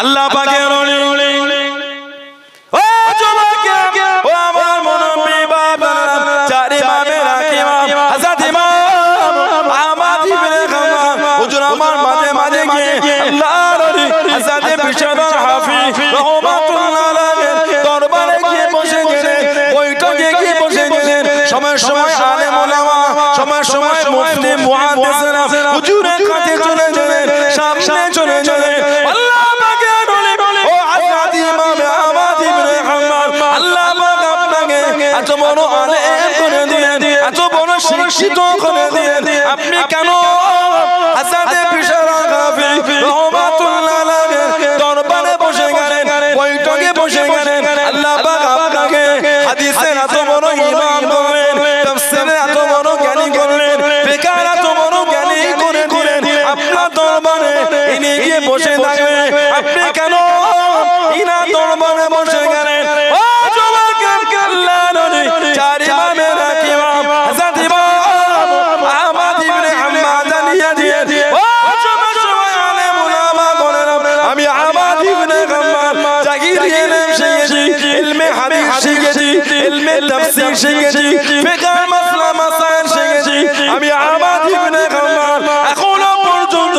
আল্লাহ পাকের ওলি ও জমাকে ও আমার মুরব্বি বাবারা চার ইমামের ইমাম হযরত ইমাম আহমদ ইবনে হাম্বল হুজুর আমার মাঝে মাঝে গিয়ে আল্লাহর ওলি হযরত বিশারুল হাফিজ রাহমাতুল্লাহ আলাইহি দরবারে গিয়ে বসে গেলেন বৈঠকে গিয়ে বসে গেলেন সময় সময় আলেম ওলামা সময় সময় মুফতি মুহাদ্দিসরা হুজুরের কাছে চলে গেলেন সামনে চলে গেলেন আল্লাহ পাকের ওলি ও হযরত ইমাম আহমদ ইবনে হাম্বল আল্লাহ পাক আপনাকে এত বড় আলেম করে দিলেন এত বড় শিক্ষিত করে দিলেন আপনি কেন হযরত বিশারুল হাফিজ রাহমাতুল্লাহ আলাইহি দরবারে বসে গেলেন বৈঠকে বসে গেলেন আল্লাহ পাক আপনাকে হাদিসের এত বড় ইমাম করলেন তাফসীরের এত বড় জ্ঞানী করলেন ফিকহের এত বড় জ্ঞানী করে দিলেন আপনার দরবারে ইনি গিয়ে বসে থাকলেন আপনি কেন ইনা দরবারে বসে গেলেন ও জওয়ানকে আল্লাহর ওলি চার ইমামের ইমাম হযরত ইমাম আহমদ ইবনে হাম্বল জানিয়ে দিয়ে ও সময় আলেম উলামা বলেন আমি আহমদ ইবনে হাম্বল জাগির ইলম শিখেছি ইলমে হাদিস শিখেছি ইলমে তাফসীর শিখেছি ফিকহ মাসলা মাসাইল শিখেছি আমি আহমদ ইবনে হাম্বল এখনো পর্যন্ত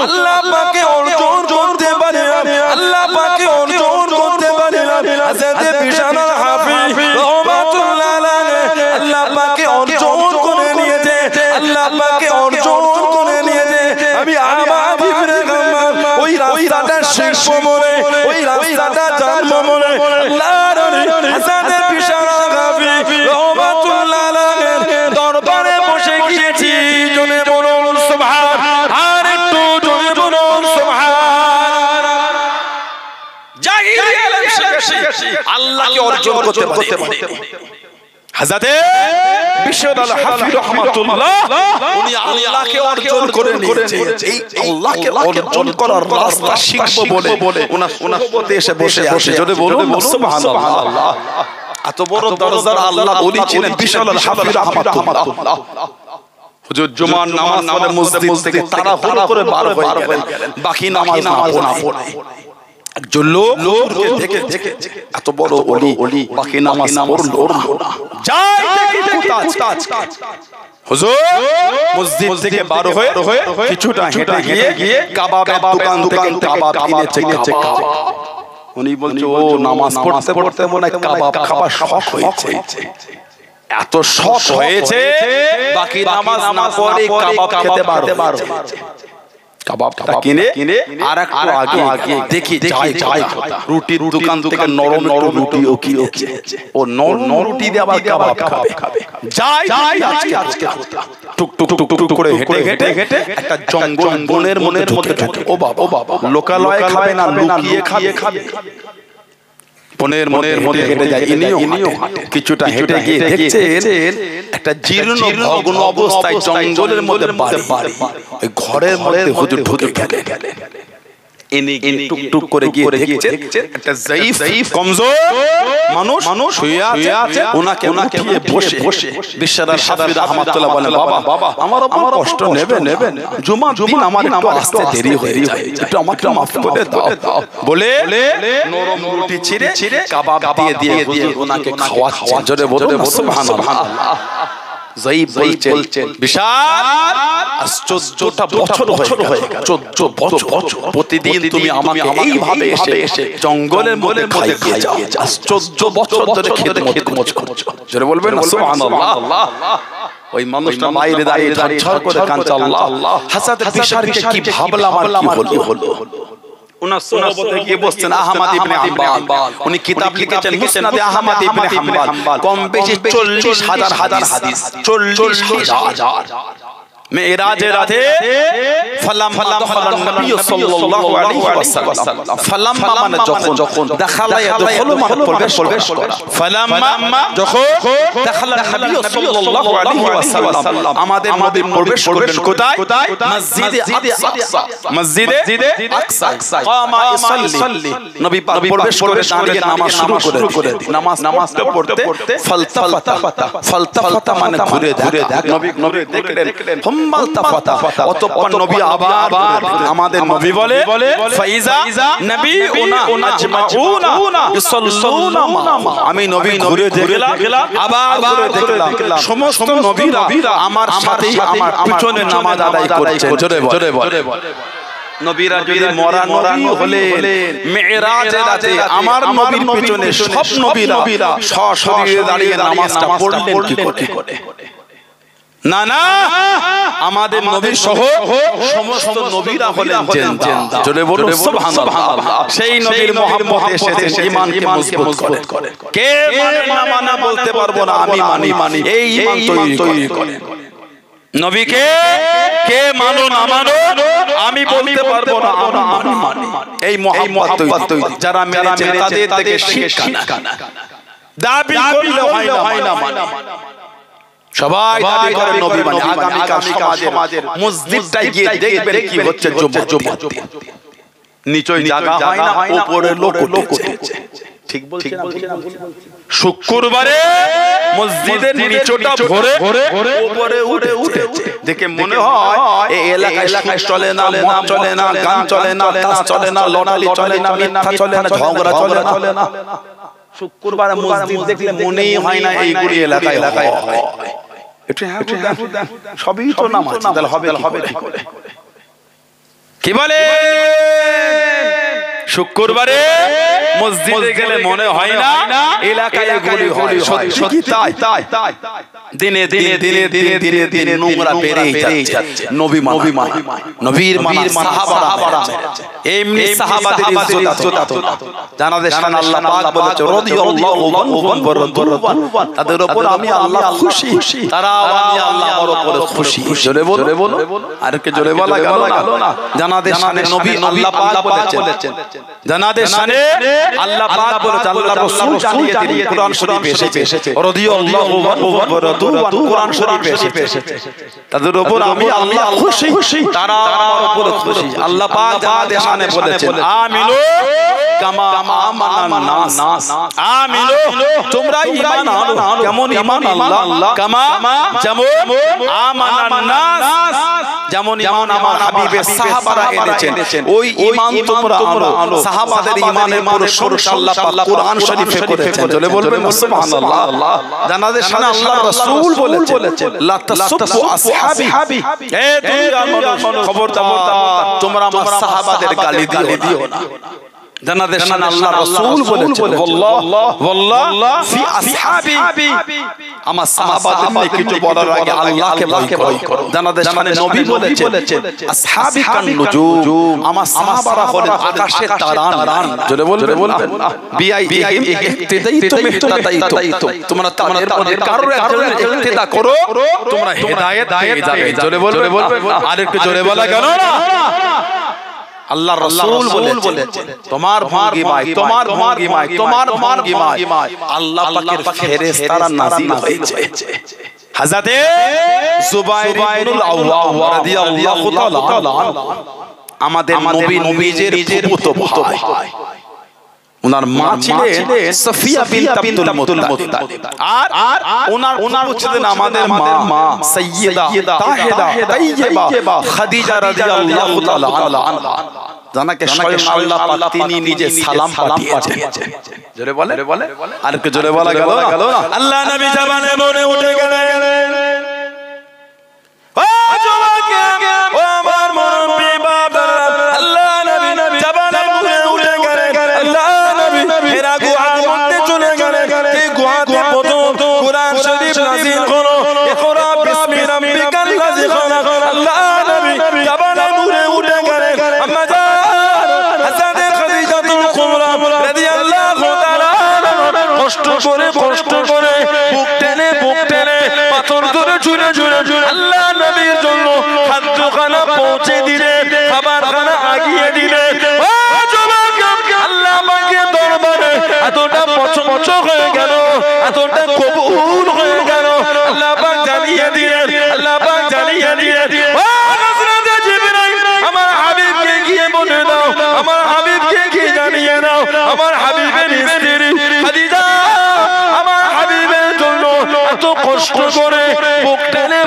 আল্লাহ পাকে অর্জন করতে পারিলাম আল্লাহ পাকে অর্জন করতে পারিলাম হযরত বিশারুল হাফিজ রাহমাতুল্লাহ আলাইহি আল্লাহ পাকে অর্জন করে নিয়েছে আল্লাহ পাকে অর্জন করে নিয়েছে আমি আহমদ ইবনে হাম্বল ওই রাস্তাটা শিখব বলে ওই রাস্তাটা জানবো বলে আল্লাহর ওলি হযরত বিশারুল হাফিজ রাহমাতুল্লাহ আলাইহি দরবারে বসে গিয়েছি জনে বলুন সুবহান আর একটু জনে বলুন সুবহান জাহির ইলম শিখেছি আল্লাহকে অর্জন করতে পারি হযরত বিশারুল হাফিজ রাহমাতুল্লাহ উনি আল্লাহকে অর্জন করে নিয়েছে এই আল্লাহকে অর্জন করার রাস্তা শিখব বলে ওনার সোহবতে এসে বসে আছে জোরে বলুন সুবহানাল্লাহ এত বড় দরজার আল্লাহ ওলি ছিলেন বিশারুল হাফিজ রাহমাতুল্লাহ হুজুর জুমার নামাজ পড়ে মসজিদ থেকে তাড়াহুড়ো করে বার হয়ে গেলেন বাকি নামাজ না পড়ে একজন লোককে দেখে এত বড় ওলি বাকি নামাজ পড়লো না যাই দেখি কোথায় হুজুর মসজিদ থেকে বার হয়ে কিছুটা হেঁটে গিয়ে কাবাবের দোকান থেকে কাবাব কিনেছে কাবাব উনি বলছে ও নামাজ পড়তে পড়তে মনে হয় কাবাব খাবার শখ হয়েছে এত শখ হয়েছে বাকি নামাজ না পড়ে কাবাব খেতে পারো কাবাবটা কিনে আর একটু আগে দেখি যাই রুটির দোকান থেকে নরম রুটিও কিনেছে ও নরম রুটি দিয়ে আবার কাবাব খাবে যাই আজকে টুক টুক করে হেঁটে একটা জঙ্গল বনের মধ্যে ও বাবা লোকালয়ে খাবে না লুকিয়ে খাবে বনের মধ্যে হেঁটে যায় ইনিও কিছুটা হেঁটে গিয়ে দেখছেন একটা জীর্ণ ভগ্ন অবস্থায় জঙ্গলের মধ্যে বাড়ি ওই ঘরের মধ্যে হুজুর ঢুকে গেলেন ইনি টুক করে গিয়ে দেখছেন একটা যায়ীফ কমজোর মানুষ শুয়ে আছে ওনাকে বসে বিশারুল হাফিজ রাহমাতুল্লাহ বলেন বাবা আমার কষ্ট নেবে জুমা দিন আমার একটু আসতে দেরি হয়ে যায় একটু আমাকে মাফ করে দাও বলে নরম রুটি ছিঁড়ে কাবাব দিয়ে ওনাকে খাওয়াচ্ছেন জোরে বলুন সুবহানাল্লাহ যায়ীফ বলছেন বিশাল আশ্চর্যটা বছর হয়ে গেল 14 বছর প্রতিদিন তুমি আমাকে এইভাবে এসে জঙ্গলের মধ্যে খাইয়ে যাও 14 বছর ধরে খিদমত করছো জোরে বলবেন না সুবহানাল্লাহ ওই মানুষটা মাইরে দাঁড়িয়ে ঝরঝর করে কাঁদছে আল্লাহ হযরত বিশারকে কি ভাবলাম আর কি হলো উনার সোহবতে গিয়ে বসছেন আহমদ ইবনে হাম্বল উনি কিতাব লিখেছেন মুসনাদে আহমদ ইবনে হাম্বল কম বেশি 40,000 হাদিস 40,000 মেরাজে রাতে ফালাম্মা দাখালান নবী সাল্লাল্লাহু আলাইহি ওয়াসাল্লাম ফালাম্মা মানে যখন দাখালা ইয়াদখুলু মানে প্রবেশ করা ফালাম্মা যখন দাখালান নবী সাল্লাল্লাহু আলাইহি ওয়াসাল্লাম আমাদের নবী প্রবেশ করবেন কোথায় মসজিদে আকসা কামা ইসাল্লি নবী পাক প্রবেশ করে দাঁড়িয়ে নামাজ শুরু করে নামাজ পড়তে ফালতাফাতা মানে ঘুরে দেখ নবী দেখলেন সুম্মা আলতাফাতা অতঃপর নবী আবার আমাদের নবী বলে ফাইজা নবিউনা আজমাউনা ইসাল্লুনা আমি নবী ঘুরে দেখলাম আবার ঘুরে দেখলাম সমস্ত নবীরা আমার সাথে আমার পিছনে নামাজ আদায় করেছেন জোরে বলে নবীরা যদি মরা নবী হলে মিরাজের রাতে আমার নবীর পিছনে সব নবীরা সশরীরে দাঁড়িয়ে নামাজটা পড়লেন কি করে না না আমাদের নবী সহ সমস্ত নবীরা হলেন জিন্দা জোরে বলুন সুবহানাল্লাহ সেই নবীর মহব্বতে এসেছে ঈমানকে মজবুত করে কে মানে না মানে বলতে পারবো না আমি মানি এই ঈমান তৈরি করে নবীকে কে মানো না মানো আমি বলতে পারবো না আমি মানি এই মহব্বত তৈরি যারা মেনেছে তাদের থেকে শিক্ষা না দাবি করলে হয় না মানে সবাই দাবি করে নবী মানে আগামীকাল সমাজের মসজিদটায় গিয়ে দেখবেন কি হচ্ছে যুবক নিচই জায়গা হয় না উপরে লোক উঠেছে ঠিক বলছেন শুক্রবারে মসজিদের নিচটা ভরে উপরে উঠেছে দেখে মনে হয় এই এলাকায় চলে না মদ চলে না গান চলে না নাচ চলে না লড়ালি চলে না মিথ্যা চলে না ঝগড়া চলে না শুক্রবারে মসজিদ দেখলে মনেই হয় না এইগুলি এলাকায় হয় এটা সবই তো নামাজ তাহলে হবে কি করে কি বলে শুক্রবারে মসজিদে গেলে মনে হয় না এলাকায় এগুলি হয় সত্যি তাই দিনে দিনে নোংরা বেড়েই যাচ্ছে নবীর সাহাবারা এমনি সাহাবাদের ইজ্জত আছে জানাতে শান আল্লাহ পাক বলেছে রাদিয়াল্লাহু আনহুম ওয়া তাদের উপর আমি আল্লাহ খুশি তারা আমি আল্লাহর উপর খুশি জোরে বলো আর কে জোরে বলা গেল না জানাতে শানে নবী আল্লাহ পাক বলেছেন জানাতে শানে আল্লাহ পাক বলেছেন আল্লাহ রাসূল জানিয়ে দিলেন কুরআন শরীফে এসেছে রাদিয়াল্লাহু আনহু ওয়া রাদু কুরআন শরীফে এসেছে তাদের উপর আমি আল্লাহ খুশি তারা আমার উপর খুশি আল্লাহ পাক জানাতে শানে বলেছেন আমিনু কামা আমানান নাস আমিনু তোমরা ঈমান আনো কেমন ঈমান আল্লাহ কামা যেমন আমানান নাস যেমন ঈমান আমার হাবিবের সাহাবারা এনেছেন ওই ঈমান তোমরা আনো সাহাবাদের ঈমানের প্রশংসা আল্লাহ পাক কুরআন শরীফে করেছেন জোরে বলবেন সুবহানাল্লাহ জানাতে শানে আল্লাহর রাসূল বলেছেন লা তাসুবু আসহাবি এ দুনিয়ার মানুষ খবরদার তোমরা আমার সাহাবাদের গালি দিও না জানাতে শানে আল্লাহর রাসূল বলেছেন ওয়াল্লাহ ফি আসহাবি আমার সাহাবাদের নিয়ে কিছু বলার আগে আল্লাহকে ভয় করো জানাতে শানে নবী বলেছেন আসহাবি কান নুজুম আমার সাহাবারা হলেন আকাশের তারা জোরে বলবেন বিআইহিম ইহতিদাইতুম ইহতাদাইতুম তোমরা তাদের মধ্যে কারোর একজনের ইহতিদা করো তোমরা হেদায়েত পেয়ে যাবে জোরে বলবেন আর একটু জোরে বলা কেন না আল্লাহর রাসূল বলেছেন তোমার ভঙ্গিমায় আল্লাহ পাকের ফেরেশতারা নাযিল হয়েছে হযরতে যুবাইর ইবনুল আওয়াম রাদিয়াল্লাহু তাআলা আমাদের নবী নিজের ফুফুতো ভাই ওনার মা ছিলেন সাফিয়া বিনত আব্দুল মুত্তালিব আর ওনার ছিলেন আমাদের মা সাইয়্যিদা তাহিরা তাইয়্যিবা খাদিজা রাদিয়াল্লাহু তাআলা আনহা জানাকে স্বয়ং আল্লাহ পাক তিনি নিজে সালাম পাঠিয়েছেন জোরে বলে আর কে জোরে বলা গেল না আল্লাহ নবী জবানে মনে উঠে গেলেন ও জবাকে ও আমার মুরব্বি বাবা আল্লাহ নবী জবানে মনে উঠে গেলেন আল্লাহ নবী হেরা গুহার মধ্যে চলে গেলেন এই গুহাতে প্রথম কুরআন শরীফ নাযিল হলো ইকরা বিসমি রাব্বিকাল লাযী খালাক আল্লাহ নবী জবানে মনে উঠে গেলেন আম্মা কষ্ট করে বুক টেনে পাথর ধরে ঝুরে আল্লাহ নবীর জন্য খাদ্যখানা পৌঁছে দিলে খাবারখানা আগিয়ে দিলে আল্লাহ পাকের দরবারে এতটা পছন্দ হয়ে গেল এতটা কবুল হয়ে গেল আল্লাহ পাক জানিয়ে দিলেন আমার হাবিবকে গিয়ে বলে দাও আমার হাবিবকে গিয়ে জানিয়ে দাও আমার হাবিবের স্ত্রী খাদিজা আমার হাবিবের জন্য এত কষ্ট করে বুক টেনে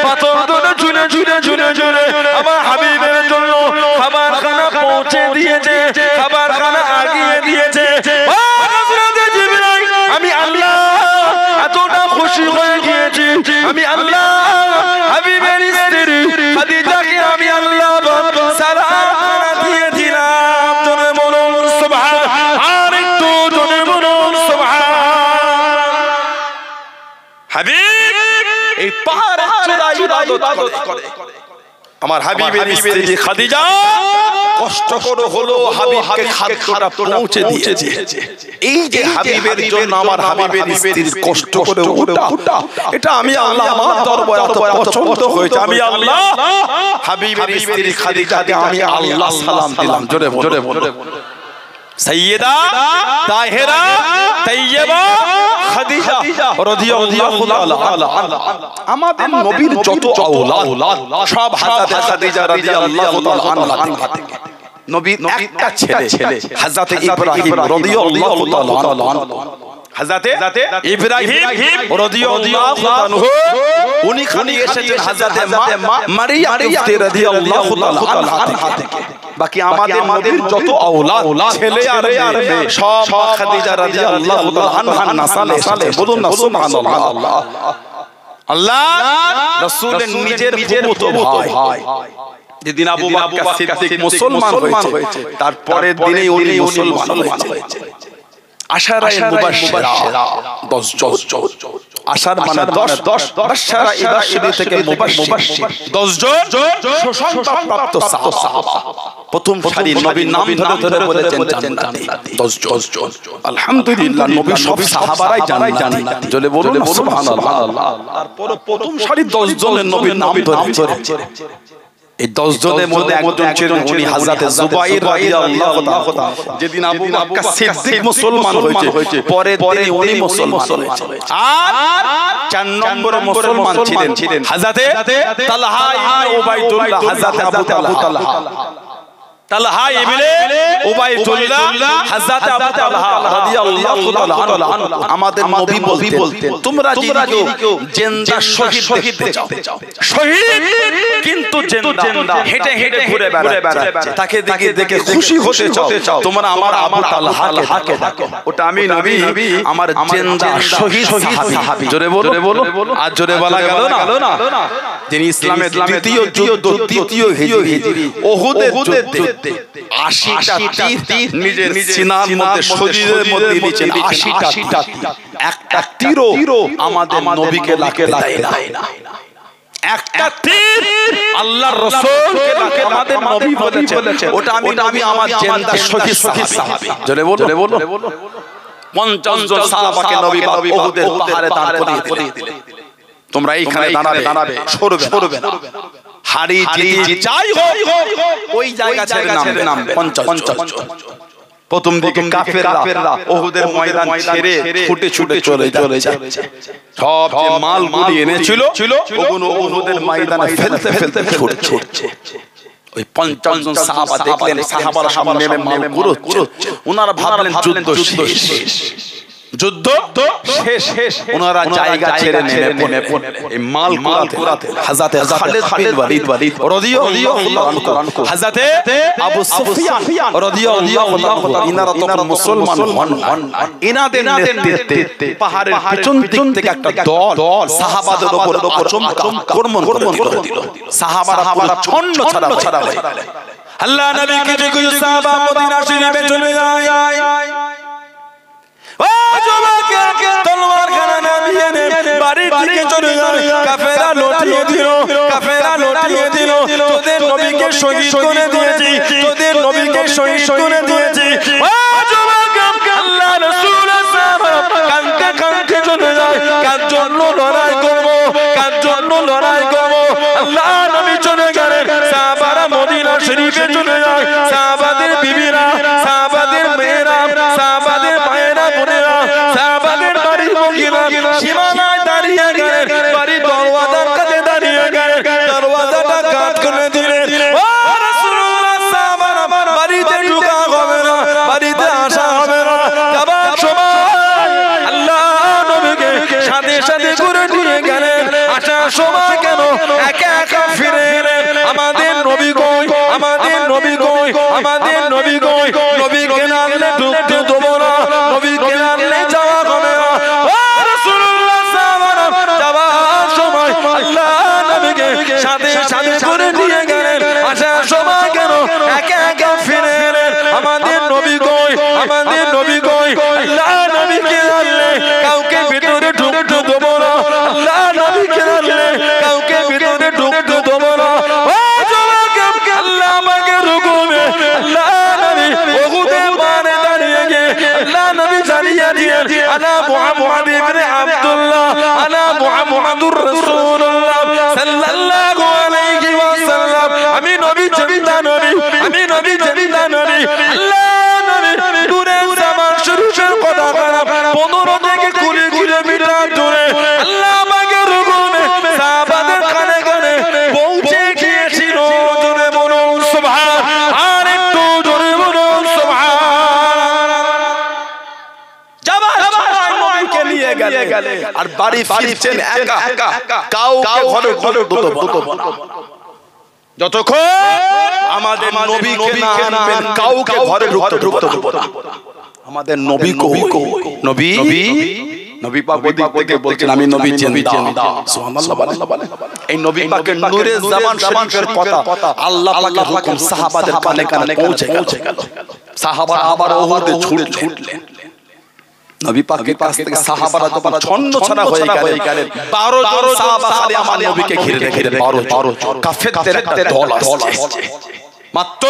পাথর ধরে ছুটে ছুটে ছুটে ছুটে আমার হাবিবের জন্য খাবারখানা পৌঁছে দিয়েছে, খাবারখানা আগিয়ে দিয়েছে। আমি আল্লাহ এতটা খুশি হয়ে গিয়েছি, আমি আল্লাহ হাবিবের স্ত্রী খাদিজাকে আমি আল্লাহ সালাম দিয়ে দিলাম। জোরে বলুন সুবহান, আর একটু জোরে বলুন সুবহান। হাবিব এই পাহাড়ের চূড়ায় ইবাদত করে। আমার হাবিবের স্ত্রী খাদিজা কষ্ট করে হলো হাবিবকে খাদ্যটা পৌঁছে দিয়েছে। এই যে হাবিবের জন্য আমার হাবিবের স্ত্রী কষ্ট করে ওটা, এটা আমি আল্লাহ আমার দরবারে এত পছন্দ হয়েছে। আমি আল্লাহ হাবিবের স্ত্রী খাদিজাকে আমি আল্লাহ সালাম দিলাম। জোরে জোরে বলো সাইয়্যিদা তাহেরা তাইয়্যিবা খাদিজা রাদিয়াল্লাহু তাআলা আনহা। আমাদের নবীর যত আওলাদ সব হযরত খাদিজা রাদিয়াল্লাহু তাআলা আনহা থেকে। নবীর একটা ছেলে হযরত ইব্রাহিম রাদিয়াল্লাহু তাআলা আনহু, হযরত ইব্রাহিম রাদিয়াল্লাহু আনহু উনি খালি এসেছেন হযরত মারিয়াম রাদিয়াল্লাহু তাআলা আনহা থেকে। বাকি আমাদের নবীর যত আওলাদ ছেলে আর মেয়ে সব খাদিজা রাদিয়াল্লাহু তাআলা আনহার নাসালে এসেছে। বলুন না সুবহানাল্লাহ। আল্লাহ রাসূলের নিজের ফুফুতো ভাই যেদিন আবু বকর সিদ্দিক মুসলমান হয়েছে, তারপরের দিনেই উনি মুসলমান হয়েছে। আশারায়ে মুবাশশিরা 10 আশার মানে 10 বাশশারা ইবাশশিরি থেকে মুবাশশির 10 জন সুসংবাদপ্রাপ্ত সাহাবা। প্রথম সারির নবীর নাম ধরে ধরে বলেছেন জান্নাতি 10 জন। আলহামদুলিল্লাহ নবী সব সাহাবারাই জান্নাতি। জলে বলুন সুবহানাল্লাহ। তারপর প্রথম সারির 10 জনের নবীর নাম ধরে এই 10 জনের মধ্যে একজন ছিলেন উনি হযরত জুবাইর রাদিয়াল্লাহু তাআলা। যেদিন আবু বকর সিদ্দিক মুসলমান হয়েছে, পরে উনি মুসলমান হয়েছে। আর 4 নম্বরে মুসলমান ছিলেন হযরত তালহা ইবনে উবাইদুল্লাহ। হযরত আবু তালহা তালহা ইবনে উবাইদুল্লাহ হযরত আবু তালহা রাদিয়াল্লাহু তাআলা আনহু। আমাদের নবী বলতেন তোমরা যদি কেউ জিন্দা শহীদ দেখতে চাও, শহীদ কিন্তু জিন্দা হেঁটে হেঁটে ঘুরে বেড়াচ্ছে, তাকে দেখে খুশি হতে চাও, তোমরা আমার আবু তালহাকে ডাকো। ওটা আমি নবী আমার জিন্দা শহীদ সাহাবী। জোরে বলো আর জোরে বলা গেল না। যিনি ইসলামের দ্বিতীয় যুদ্ধ, দ্বিতীয় হিজরি উহুদের যুদ্ধে 80টা তীর নিজের সিনার মধ্যে শরীরের মধ্যে নিয়েছেন। 80টা একটা তীরও আমাদের নবীকে লাগে না। একটা তীর আল্লাহর রাসূলকে লাগে আমাদের নবী বলেছেন ওটা আমি আমার জিন্দা শহীদ সাহাবী। জোরে বলো 50 জন সাহাবাকে নবী উহুদের পাহাড়ে দাঁড় করিয়ে দিলেন। তোমরা এইখানে দাঁড়াবে, সরবে না। হাড়ি জিতি যাই হোক ওই জায়গা ছেড়ে নামবে 50 জন। প্রথম দিকে কাফেররা উহুদের ময়দান ছেড়ে ছুটে ছুটে চলে যাচ্ছে। সব যে মালগুলি এনেছিল ওগুলো উহুদের ময়দানে ফেলতে ছুটছে। ওই 50 জন সাহাবা দেখলেন সাহাবারা সব নেমে মাল কুড়োচ্ছে। ওনারা ভাবলেন যুদ্ধ শেষ। ওনারা জায়গা ছেড়ে নেমে এই মাল কুড়াতে হযরত খালিদ বিন ওয়ালিদ রাদিয়াল্লাহু আনহু, হযরত আবু সুফিয়ান রাদিয়াল্লাহু আনহু, ইনারা তখন মুসলমান হন। ইনাদের নেতৃত্বে পাহাড়ের পিছন দিক থেকে একটা দল সাহাবাদের উপর আক্রমণ করে দিল। সাহাবারা ছন্ন ছাড়া হয়ে গেল। আল্লাহ নবী কিছু কিছু সাহাবা মদিনা শরীফে চলে যায়। তলোয়ার খানা নামিয়ে বাড়ির দিকে চলে যায়। কাফেরা লটিয়ে দিল। তোদের নবীকে শহীদ করে দিয়েছি, তোদের নবীকে শহীদ করে দিয়েছি। আল্লাহ রাসূল কাঁদতে চলে যায়। কার জন্য লড়াই করবো? আল্লাহ নবী চলে গেলেন। সাহাবারা মদিনা শরীফে চলে যায়। সাহাবাদের বিবিরা, সাহাবাদের মেয়েরা, সাহাবাদের মায়েরা, বোনেরা, সাহাবাদের বাড়ির মহিলা সীমানায় দাঁড়িয়ে গেলেন। বাড়ির দরওয়াজার কাছে দাঁড়িয়ে গেলেন। দরওয়াজাটা কাট করে দিলেন। ও রাসূলুল্লাহ, সাহাবারা বাড়িতে ঢোকা হবে না, বাড়িতে আসা হবে না। যাবার সময় আল্লাহ নবীকে সাথে করে নিয়ে গেলেন। আসার সময় কেন একা আমাদের নবী কই আল্লাহ নবীকে জানলে কাউকে ভিতরে ঢুকতে দেব না আল্লাহ নবীকে জানলে কাউকে ভিতরে ঢুকতে দেব না ও জওয়ানকে আল্লাহ আমাকে রুকুমে আল্লাহ নবী ওহুদে পারে দাঁড়িয়ে গিয়ে আল্লাহ নবী জানিয়ে দিয়েন আনা মুহাম্মদ ইবনে আব্দুল্লাহ আনা মুহাম্মাদুর রাসূলুল্লাহ সাল্লাল্লাহু আলাইহি ওয়াসাল্লাম আমি নবী জিন্দা নবী আমি নবী জিন্দা নবী আল্লাহ নবী দূরে জামান শরীফের কথা খারাপ 15 থেকে 20 কিলোমিটার দূরে আল্লাহ আমাকে রুকুমে সাহাবাদের কানে কানে পৌঁছে গিয়েছিল জোরে বলুন সুবহান আর একটু জোরে বলুন সুবহান জামান নবীকে নিয়ে গেলে আর বাড়ি ফিরছেন একা কাউকে ঘরে ঢুকতে না যতক্ষণ আমাদের নবীকে না আনবেন কাউকে ঘরে ঢুকতে না আমাদের নবী পাক ওদিক থেকে বলছেন আমি নবী জিন্দা সুবহানাল্লাহ বলেন এই নবী পাকের নূরে জামান শরীফের কথা আল্লাহ পাকের হুকুম সাহাবাদের কানে কানে পৌঁছে গেল সাহাবারা আবার ওহুদে ছুটলেন নবী পাকের কাছ থেকে সাহাবারা যখন ছন্নছাড়া হয়ে গেলেন 12 জন সাহাবা খালি আমার নবীকে ঘিরে রেখে 12 কাফেরদের একটা দল আসছে মাত্র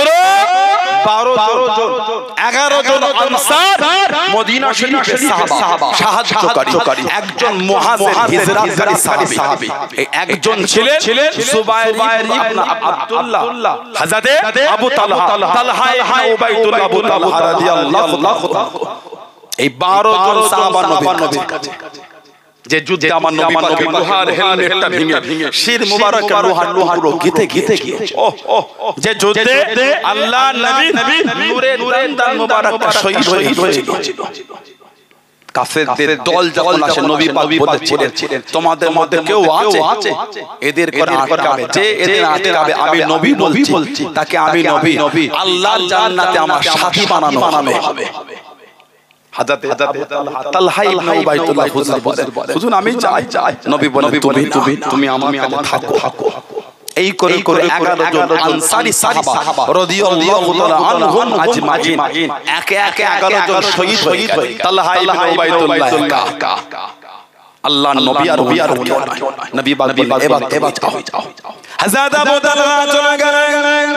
12 জন 11 জন আনসার মদিনা শরীফের সাহাবা সাহায্যকারী একজন মুহাজির হিজরাতকারী সাহাবী এই একজন ছিলেন সুবাইর ইবনে আব্দুল্লাহ হযরতে আবু তালহা ইবনে উবাইদুল্লাহ আবু তালহা রাদিয়াল্লাহু তাআলা এই 12 জন সাহাবা নবীর কাছে যে যুদ্ধে আমার নবী পাকের লোহার হেলমেটটা ভেঙে শির মুবারকের লোহার টুকরো গিতে যে যুদ্ধে আল্লাহ নবী নূরে দান মুবারকটা শহীদ হয়েছিল কাফেরদের দল যখন আসে নবী পাক বলেছিলেন তোমাদের মধ্যে কেউ আছে এদের করে আটকাবে যে এদের আটকাবে আমি নবী বলছি তাকে আমি নবী আল্লাহর জান্নাতে আমার সাথী বানানো হবে হযরত তালহা ইবনে উবাইদুল্লাহ হুজুর আমি চাই নবী বলেন তুমি আমার কাছে থাকো এই করে 11 জন আনসারী সাহাবা রাদিয়াল্লাহু তাআলা আনহুম আজমাইন একে 11 জন শহীদ হয়ে তালহা ইবনে উবাইদুল্লাহ আল্লাহর নবী আর নবী পাক এবার যাও হযরত আবু তালহা চলে গেলেন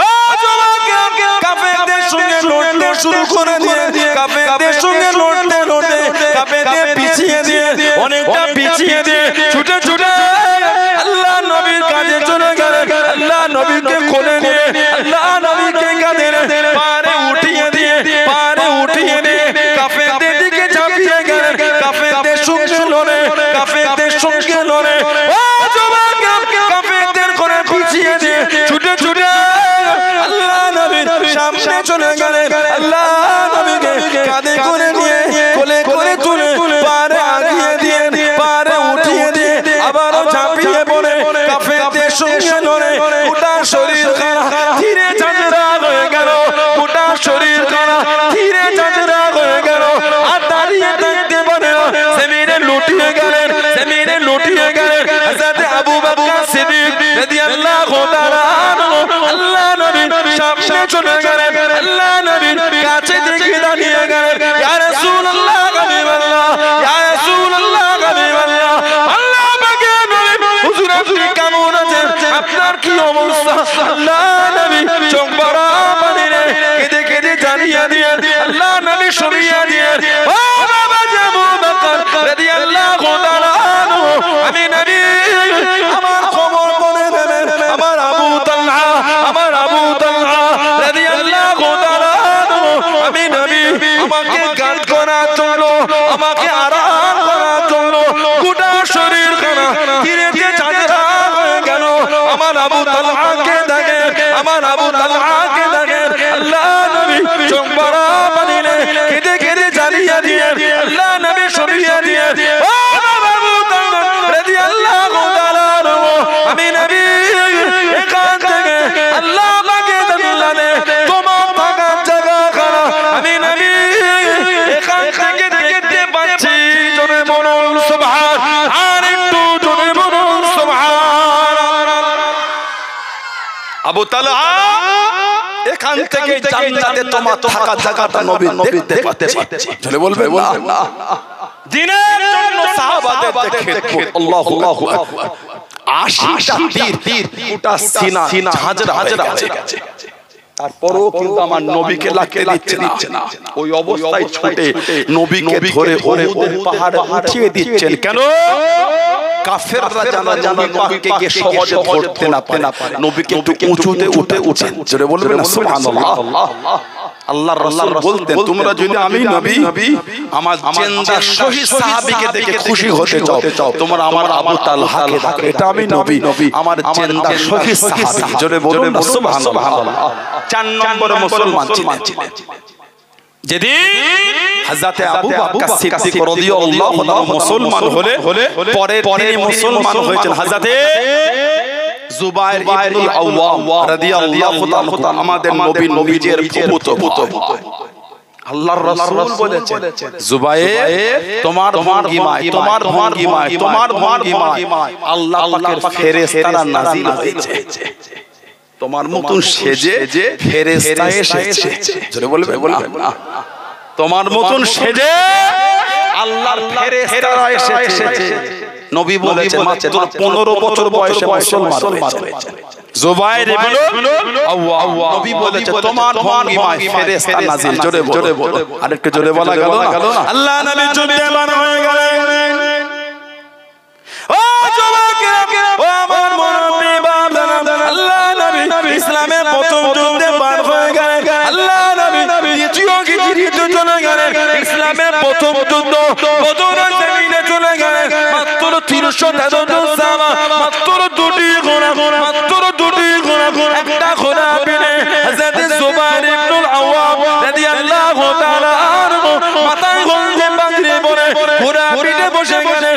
ও জওয়ানকে কাফেরদের সঙ্গে লড়তে শুরু করে দিয়ে কাফেরদের সঙ্গে লড়তে কাফেরদের পিছিয়ে দিয়ে অনেকটা পিছিয়ে দিয়ে ছুটে আল্লাহ নবীর কাছে চলে গেলেন আল্লাহ নবীকে কোলে নিয়ে আল্লাহ নবীকে কাঁধে পারে উঠিয়ে দিয়ে কাফেরদের দিকে ঝাঁপিয়ে গেলেন কাফেরদের সঙ্গে লড়ে ও জওয়ানকে কাফেরদের কোলে পিছিয়ে দিয়ে ছুটে আল্লাহ নবীর সামনে চলে গেলেন আল্লাহ নবীকে কাঁধে করে নিয়ে কোলে তুলে পারে আগিয়ে দিয়ে পারে উঠিয়ে দিয়ে আবারও ঝাঁপিয়ে পড়ে কাফেরদের সঙ্গে লড়ে গোটা শরীর খানা ধীরে ঝাঁঝরা হয়ে গেল গোটা শরীর খানা ধীরে ঝাঁঝরা হয়ে গেল আর দাঁড়িয়ে থাকতে পারে না জমিনে লুটিয়ে গেলেন হযরত আবু বকর সিদ্দিক রাদিয়াল্লাহু তাআলা আল্লাহ নবীর সামনে চলে গেলেন আল্লাহ নবীর কাছে থেকে দাঁড়িয়ে গেলেন ইয়া রাসূলুল্লাহ হাবিবাল্লাহ ইয়া রাসূলুল্লাহ হাবিবাল্লাহ আল্লাহ পাকের নবী হুজুর আপনি কেমন আছেন আপনার কি অবস্থা আল্লাহ নবী চোখ ভরা পানি কেঁদে জানিয়ে দিয়ে আল্লাহ নবী শুনিয়ে দিয়ে ও বাবা আবু বকর রাদিয়াল্লাহু তাআলা আমি নবী আমার খবর বলে দেবেন আমার আবু তালহা রাদিয়াল্লাহু তাআলা আমি নবী আমাকে গান করার জন্য আমাকে আরাম করার জন্য গোটা শরীর খানা ধীরে ঝাঁঝরা হয়ে গেল আমার আবু তালহাকে দেখেন আল্লাহ নবী চোখ ভরা পানি কেঁদে জানিয়ে দিয়ে আল্লাহ নবী শুনিয়ে দিয়ে ও আবু তালহা রাদিয়াল্লাহু তাআলা আমি নবী এখান থেকে আল্লাহ পাকের জান্নাতে তোমার থাকার জায়গা খানা আমি নবী এখান থেকে দেখতে পাচ্ছি জোরে বলুন সুবহান আর একটু জোরে বলুন সুবহান আবু তালহা এখান থেকে জান্নাতে তোমার থাকা জায়গাটা নবী দেখতে পাচ্ছে চলে বলবেন না দিনের জন্য সাহাবাদের খেদমত আল্লাহু আকবার 80টা তীর ওটা সিনা হাজরা হয়ে গেছে তারপরও কিন্তু আমার নবীকে লাগতে দিচ্ছে না ওই অবস্থায় ছুটে নবীকে ধরে উহুদের পাহাড়ে উঠিয়ে দিচ্ছেন কেন কাফেররা জানা নবীকে গিয়ে সহজে ধরতে না পারে নবীকে একটু উঁচুতে উঠে জোরে বলবেন সুবহানাল্লাহ আল্লাহর রাসূল বলতেন তোমরা যদি আমি নবী আমার জিন্দা শহীদ সাহাবীকে দেখে খুশি হতে চাও তোমরা আমার আবু তালহাকে দেখো এটা আমি নবী আমার জিন্দা শহীদ সাহাবী জোরে বলুন সুবহানাল্লাহ 4 নম্বরে মুসলমান ছিলেন যেদিন হযরত আবু বকর সিদ্দিক রাদিয়াল্লাহু তাআলা মুসলমান হলে পরে তিনি মুসলমান হয়েছেন হযরত জুবাইর ইবনে আওয়াম রাদিয়াল্লাহু তাআলা আমাদের নবীর পুত্র আল্লাহর রাসূল বলেছেন জুবাইর তোমার ভঙ্গিমায় আল্লাহ পাকের ফেরেশতারা নাযিল হয়েছে তোমার মতন সেজে ফেরেশতা এসেছে জোরে বলবেন না তোমার মতন সেজে আল্লাহর ফেরেশতারা এসেছে নবী বলেছেন মাত্র 15 বছর বয়সে মুসলমান হয়েছে জুবাইর ইবনে আওয়াম নবী বলেছে তোমার ভঙ্গিমায় ফেরেশতা নাযিল জোরে বলো আরেকটু জোরে বলা গেল না আল্লাহ নবী যুদ্ধে মান হয়ে গেলেন ও যুবক ও আমার মুরব্বি বাবা আল্লাহ নবী ইসলামের প্রথম যুদ্ধে পার হয়ে গেলেন আল্লাহ নবী দ্বিতীয় হিজরিতে চলে গেলেন ইসলামের প্রথম যুদ্ধ বদরের জমিনে চলে গেলেন মাত্র 313 জন সাহাবা মাত্র দুটি ঘোড়া একটা ঘোড়া পেলে হযরত জুবাইর ইবনে আওয়াম রাদিয়াল্লাহু তাআলা আনহু মাথায় গলদে পাগড়ি পরে ঘোড়া পিঠে বসে গেলেন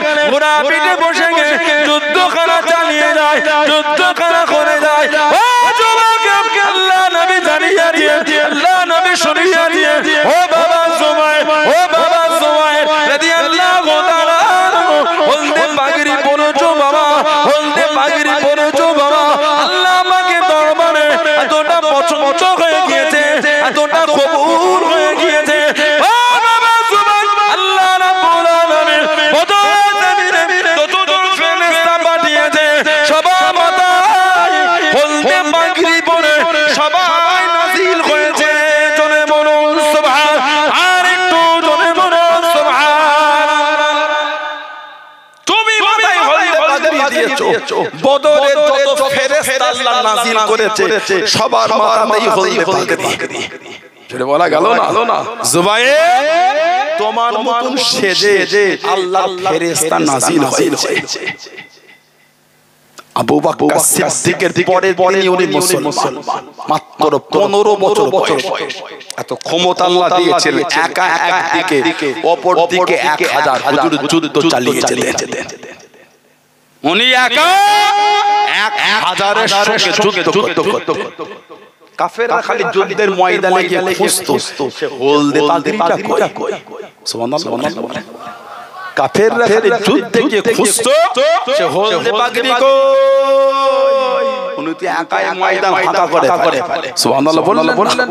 যুদ্ধখানা চালিয়ে যায় যুদ্ধখানা করে যায় ও যুবক আল্লাহ নবী জানিয়ে দিয়ে আল্লাহ নবী শুনিয়ে দিয়ে ও বাবা জুবাইর রাদিয়াল্লাহু তাআলা আনহু গলদে পাগড়ি পরেছো বাবা আল্লাহ আমাকে দরবারে এতটা পছন্দ হয়ে গিয়েছে এতটা কবুল হয়ে গিয়েছে ও বাবা জুবাইর আল্লাহ রাব্বুল আলামিন বদরের জমিনে যতজন ফেরেশতা পাঠিয়েছে সবার মাথায় হলদে পাগড়ি পরে সবাই নাযিল হয়েছে জোরে বলুন সুবহান আর একটু জোরে বলুন সুবহান তুমি মাথায় হলদে পাগড়ি দিয়েছো বদরের যত ফেরেশতা আল্লাহ নাযিল করেছে সবার মাথায় হলদে পাগড়ি জোরে বলা গেল না জুবাইর তোমার মতন সেজে আল্লাহর ফেরেশতা নাযিল হয়েছে আবু বকর সিদ্দিকের পরে উনি মুসলমান মাত্র 15 বছর বয়স এত ক্ষমতা আল্লাহ দিয়েছিলেন একা একদিকে অপর দিকে 1000 হুজুর যুদ্ধ চালিয়েছিলেন উনি একা 1000 এর সঙ্গে যুদ্ধ করতে কাফেররা খালি যুদ্ধের ময়দানে গিয়ে খুঁজতো সে হলদে পাগড়িটা কই সুবহানাল্লাহ কাফেররা খালি যুদ্ধে গিয়ে খুঁজতো সে হলদে পাগড়ি কই উনি তো একাই ময়দান ফাঁকা করে ফেলে সুবহানাল্লাহ বললেন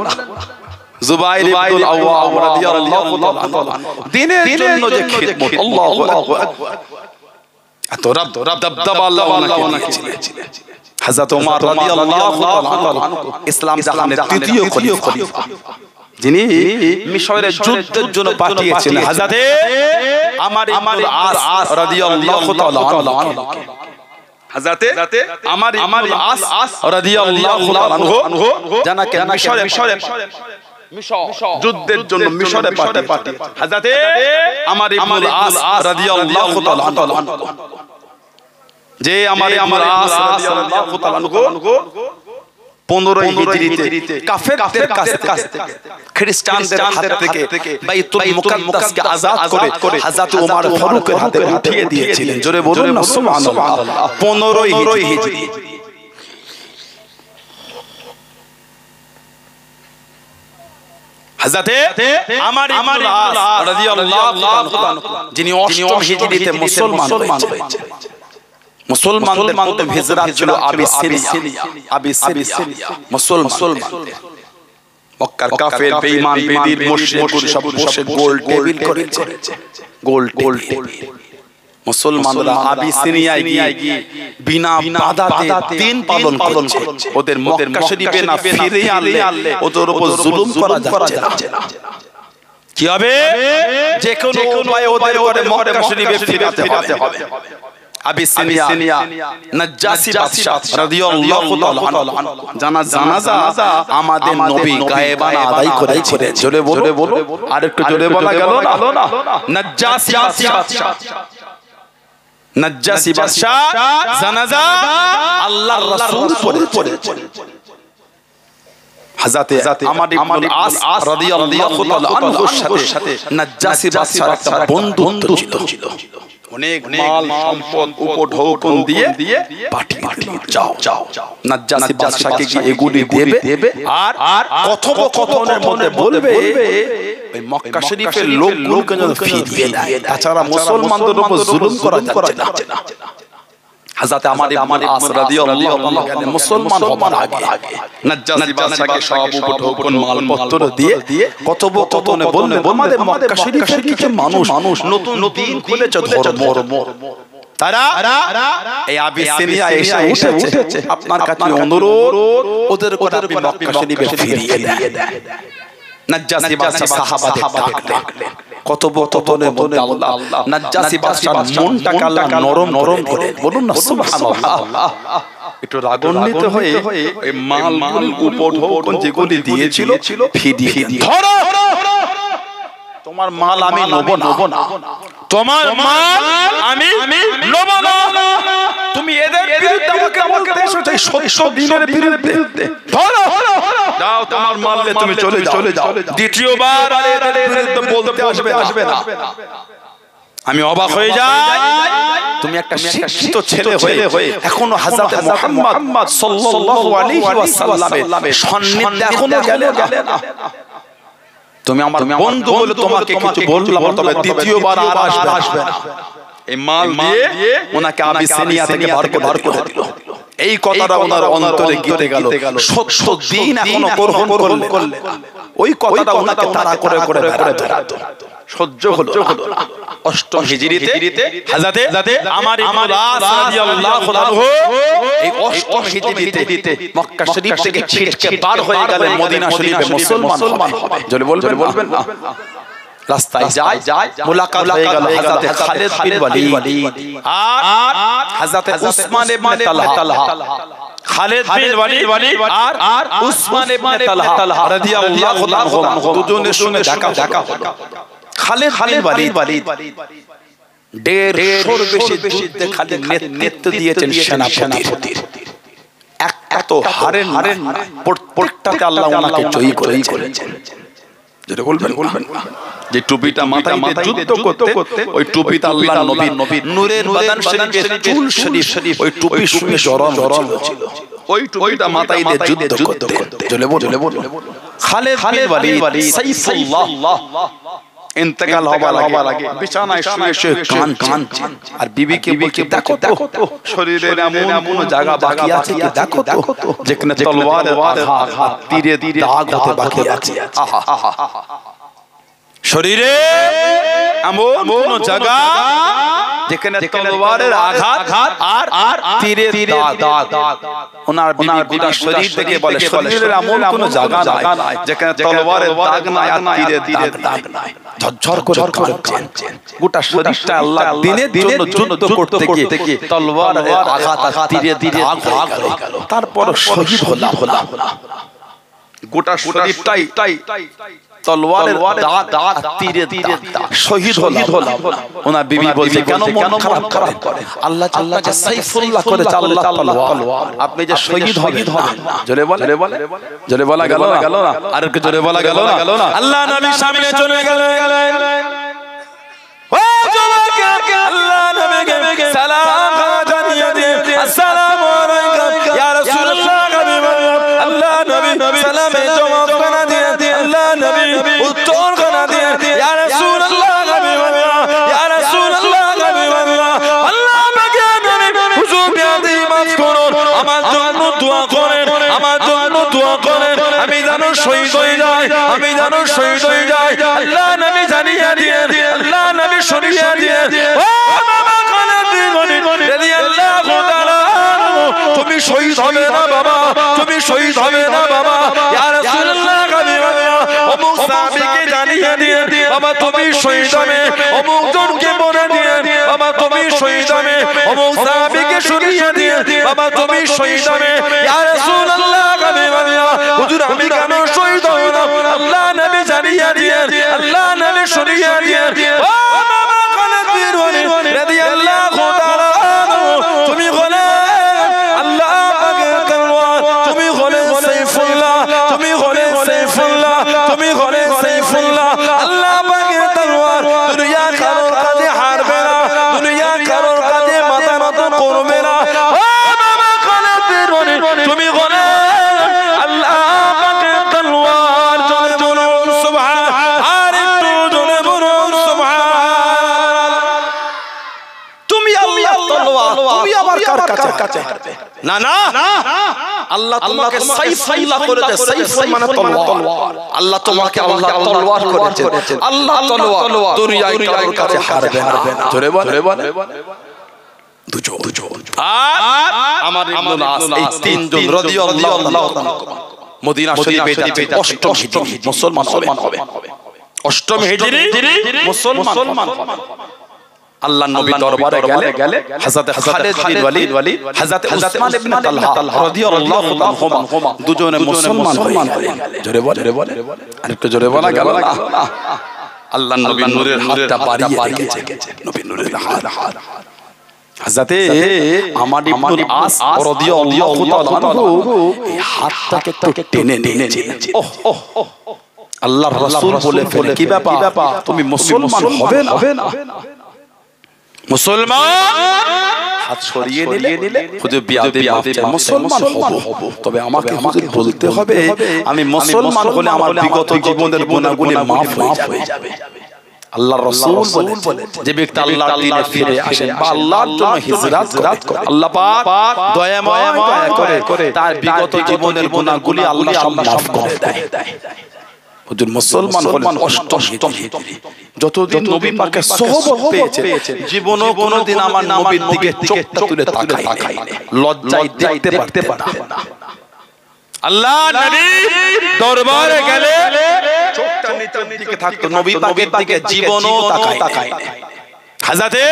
জুবাইর ইবনে আওয়াম রাদিয়াল্লাহু তাআলা দ্বীনের জন্য যে খিদমত আল্লাহু আকবার এত দবদবা আল্লাহ ওনাকে ছিলেন হযরত ওমর রাদিয়াল্লাহু তাআলা ইসলাম জাহানের তৃতীয় খলিফা যিনি মিশরের যুদ্ধের জন্য পাঠিয়েছিলেন হযরত আমর ইবনে আস রাদিয়াল্লাহু তাআলা হযরত আমর ইবনে আস রাদিয়াল্লাহু তাআলা আনহু জানাকে মিশরে যুদ্ধের জন্য মিশরে পাঠিয়েছে হযরত আমর ইবনে আস রাদিয়াল্লাহু তাআলা যে আমার আস রাদিয়াল্লাহু তাআলা আনহু 15 হিজরিতে কাফেরদের কাছ থেকে খ্রিস্টানদের হাত থেকে বাইতুল মুকাদ্দাসকে আযাদ করে হযরত ওমর ফারুকের হাতে উঠিয়ে দিয়েছিলেন জোরে বলুন না সুবহানাল্লাহ 15 হিজরি হযরত আমর ইবনে আস রাদিয়াল্লাহু তাআলা যিনি 8 হিজরিতে মুসলমান হয়েছে মুসলমানদের মধ্যে হিজরত ছিল আবিসিনিয়া মুসলমান মক্কার কাফের বেঈমান বেদির মুশরিকগুলো সব বসে গোল টেবিল করেছে, গোল টেবিল। মুসলমানরা আবিসিনিয়ায় গিয়ে বিনা বাধাতে দিন পালন করছে। ওদের মক্কা শরীফে না ফিরে আনলে ওদের উপর জুলুম করা যাচ্ছে না। কি হবে? যে কোনো উপায়ে ওদের উপরে মক্কা শরীফে ফিরাতে হবে। আবিসিনিয়া নাজ্জাসী বাদশা রাদিয়াল্লাহু তাআলা আনহু জানাজা আমাদের নবী গায়েবানা আদায় করেছিলেন। জোরে বলো, আর একটু জোরে বলা গেল না? নাজ্জাসী বাদশা জানাজা আল্লাহর রাসূল পড়েছেন। হযরতে আমর ইবনে আস রাদিয়াল্লাহু তাআলা আনহুর সাথে নাজ্জাসী বাদশার একটা বন্ধুত্ব ছিল। অনেক মাল সম্পদ উপঢৌকন দিয়ে পাঠিয়ে যাও নাজ্জাসী বাদশাকে কি এগুলি দেবে আর কথোপকথনের মধ্যে বলবে ওই মক্কা শরীফের লোকগুলোকে যেন ফিরিয়ে দেয়। তাছাড়া মুসলমানদের উপর জুলুম করা যাচ্ছে না। হযরত আমর ইবনে আস রাদিয়াল্লাহু তাআলা মুসলমান হবার আগে নাজ্জাসী বাদশাকে সব উপঢৌকন মালপত্র দিয়ে কথোপকথনে বললেন আমাদের মক্কা শরীফের কিছু মানুষ নতুন দিন খুলেছে ধর্ম। তারা এই আবিসিনিয়া এসে উঠেছে। আপনার কাছে অনুরোধ ওদের কথা আপনি মক্কা শরীফে ফিরিয়ে দেন। নাজ্জাসী বাদশা সাহাবাদের ডাকলেন। কথোপকথনের মধ্যে আল্লাহ নাজ্জাসী বাদশার মনটাকে আল্লাহ নরম করে বলুন না সুবহানাল্লাহ। একটু রাগান্বিত হয়ে এই মাল উপঢৌকন যেগুলি দিয়েছিল ফিরিয়ে ধরো। তোমার মাল আমি নেব না, তোমার মাল আমি নেব না। তুমি এদের বিরুদ্ধে আমাকে বলতে এসেছো 70 দিনের বিরুদ্ধে। ধরো, যাও তোমার মাল নিয়ে তুমি চলে যাও। দ্বিতীয়বার আর এদের বিরুদ্ধে বলতে আসবে না। আমি অবাক হয়ে যাই, তুমি একটা শিক্ষিত ছেলে হয়ে এখনো হযরত মুহাম্মদ সাল্লাল্লাহু আলাইহি ওয়াসাল্লামের সান্নিধ্যে এখনো গেলে না। তুমি আমার বন্ধু বলে তোমাকে কিছু বললাম, তবে দ্বিতীয়বার আর আসবে না। এই মাল দিয়ে ওনাকে আবিসিনিয়া থেকে বার করে দিল। এই কথাটা ওনার অন্তরে গেঁথে গেল। 70 দিন এখনো গ্রহণ করলেন। ওই কথাটা ওনাকে তাড়া করে বেড়াতো। সহ্য হলো না। 8ম হিজরিতে হযরতে আমর ইবনে আস রাদিয়াল্লাহু আনহু এই 8ম হিজরিতে মক্কা শরীফ থেকে ছিটকে পার হয়ে গেলেন মদিনা শরীফে মুসলমান হবে। জোরে বলবেন না? রাস্তায় যায় মুলাকাত হয়ে গেল হযরতে খালিদ বিন ওয়ালিদ আর হযরতে উসমান ইবনে তালহা। খালিদ বিন ওয়ালিদ আর উসমান ইবনে তালহা রাদিয়াল্লাহু আনহু দুজনের সঙ্গে দেখা হলো। খালিদ বিন ওয়ালিদ 150 বেশি যুদ্ধে খালিদ নেতৃত্ব দিয়েছেন সেনাপতির। এত হারেন প্রত্যেকটাতে আল্লাহ ওনাকে জয়ী করেছেন। যেটা বলবেন না? যে টুপিটা মাথায় যুদ্ধ করতে ওই টুপিটা আল্লাহর নবী নূরের বাদান শরীফের চুল শরীফ ওই টুপির সঙ্গে জড়ানো ছিল। ওই টুপিটা মাথায় দিয়ে যুদ্ধ করতে চলে বল। খালিদ বিন ওয়ালিদ সাইফুল্লাহ ইন্তেকাল হবার আগে বিছানায় শুয়ে কান আর বিবিকে বলছে দেখো তো শরীরের এমন কোন জায়গা বাকি আছে কি দেখো তো যেখানে তলোয়ারের আঘাত তীরে দাগ হতে বাকি আছে। শরীরে এমন কোন জায়গা যেখানে তলোয়ারের আঘাত আর তীরে দাগ। ওনার গোটা শরীর থেকে বলে শরীরের এমন কোন জায়গা নাই যেখানে তলোয়ারের দাগ নাই আর তীরে দাগ নাই। ঝরঝর করে গোটা শরীরটা আল্লাহ দিনের জন্য যুদ্ধ করতে গিয়ে তলোয়ারের আঘাত আর তীরে দাগ হয়ে গেল। তারপর শহীদ হলাম। গোটা শরীরটাই তলোয়ারের দাগ তীরে দাগ শহীদ হলাম। ওনার বিবি বলছে কেন মন খারাপ করে? আল্লাহ যে সাইফুল্লাহ করেছে আল্লাহ তলোয়ার, আপনি যে শহীদ হবেন না। জোরে বলা গেল না? আর একটু জোরে বলা গেল না? আল্লাহ নবী সামনে চলে গেলেন। ও যুবক, আল্লাহ নবীকে সালাম জানিয়ে দিন, আসসালামু আলাইকুম ইয়া রাসূলুল্লাহ। আল্লাহ নবী সালামে জবাব করে দিন, আল্লাহ নবী উত্তর করে দিন, ইয়া রাসূলুল্লাহ ইয়া রাসূলুল্লাহ। আল্লাহ আমাকে হুজুর বিয়াদি মাফ করুন, আমার জন্য দোয়া করেন, আমি যেন শহীদ হয়ে যাই। আমি যেন শহীদ হয়ে যাই। আল্লাহ নবী জানিয়ে দিয়ে, আল্লাহ নবী শুনিয়ে দিয়ে, ও বাবা খালিদ রাদিয়াল্লাহু তাআলা, তুমি শহীদ হবে না বাবা, তুমি শহীদ হবে না বাবা। ইয়া রাসূলুল্লাহ অমুক সাহাবীকে জানিয়ে দিয়ে বাবা তুমি শহীদ হবে, অমুক জনকে বলে দিয়ে বাবা তুমি শহীদ হবে, অমুক সাহাবীকে শুনিয়ে দিয়ে বাবা তুমি শহীদ হবে। ইয়া রাসূলুল্লাহ হুজুর আমি কেন শহীদ হব না? আল্লাহ নবী জানিয়ে দিয়ে, আল্লাহ নবী শুনিয়ে দিয়ে, ও বাবা খালিদ রাদিয়াল্লাহু তাআলা, তুমি হলে আল্লাহ পাকের তলোয়ার, তুমি হলে সাইফুল্লাহ, তুমি হলে সাইফুল্লাহ, তুমি হলে সাইফুল্লাহ। আল্লাহ পাকের তলোয়ার দুনিয়া কারোর কাছে হারবে না, দুনিয়া কারোর কাছে মাথা নত করবে না। ও বাবা খালিদ তুমি হলে আল্লাহ পাকের তলোয়ার। জোরে বলুন সুবহান, আর একটু জোরে বলুন সুবহান। তুমি আল্লাহ তলোয়ার, তুমি আবার কার কাছে হারবে? না না, আল্লাহ তোমাকে সাইফুল্লাহ করেছে, সাইফুল মানে তলোয়ার। আল্লাহ তোমাকে আল্লাহ তলোয়ার করেছে, আল্লাহ তলোয়ার দুনিয়ায় কারোর কাছে হারবে না। জোরে বল দুজন। আর আমার ইবনুল আস, এই তিনজন রাদিয়াল্লাহু তাআলা মদিনা শরীফে যাচ্ছে অষ্টম হিজরি, মুসলমান হবে। অষ্টম হিজরি মুসলমান হবে। আল্লাহ নবী দরবারে গেলে হযরত খালিদ বিন ওয়ালিদ, হযরত উসমান ইবনে তালহা রাদিয়াল্লাহু আনহুমা দুজনে মুসলমান হয়ে গেলেন। জোরে বল, আরেকটু জোরে বলা গেল না? আল্লাহ নবী নূরের হাতটা বাড়িয়ে রেখেছে, নবী নূরের হাত। হযরত আমার ইবনুল আস রাদিয়াল্লাহু তাআলা এই হাতটাকে একটু টেনে নিয়েছিলেন। আল্লাহর রাসূল বলে ফেলে, কি ব্যাপার তুমি মুসলমান হবে না? মুসলমান হাত সরিয়ে নিলে হুজুর বিয়াতে মুসলমান হব, তবে আমাকে হুজুর বলতে হবে আমি মুসলমান হলে আমার বিগত জীবনের গুনাহগুলি মাফ হয়ে যাবে। আল্লাহর রাসূল বলেন যে ব্যক্তি আল্লাহর দ্বীনে ফিরে আসে বা আল্লাহর জন্য হিজরত করে, আল্লাহ পাক দয়াময় দয়া করে তার বিগত জীবনের গুনাহগুলি আল্লাহ সব মাফ করে দেয়। হুজুর মুসলমান হলেন অষ্টম হিজরি। যতদিন নবী পাকের সোহবত পেয়েছে, জীবনও কোনোদিন আমার নবীর দিকে চোখটা তুলে তাকায়নি, লজ্জায় দেখতে পারে না। আল্লাহ নবী দরবারে গেলে চোখটা নিচের দিকে থাকতো, নবী পাকের দিকে জীবনও তাকায়নি। হযরতে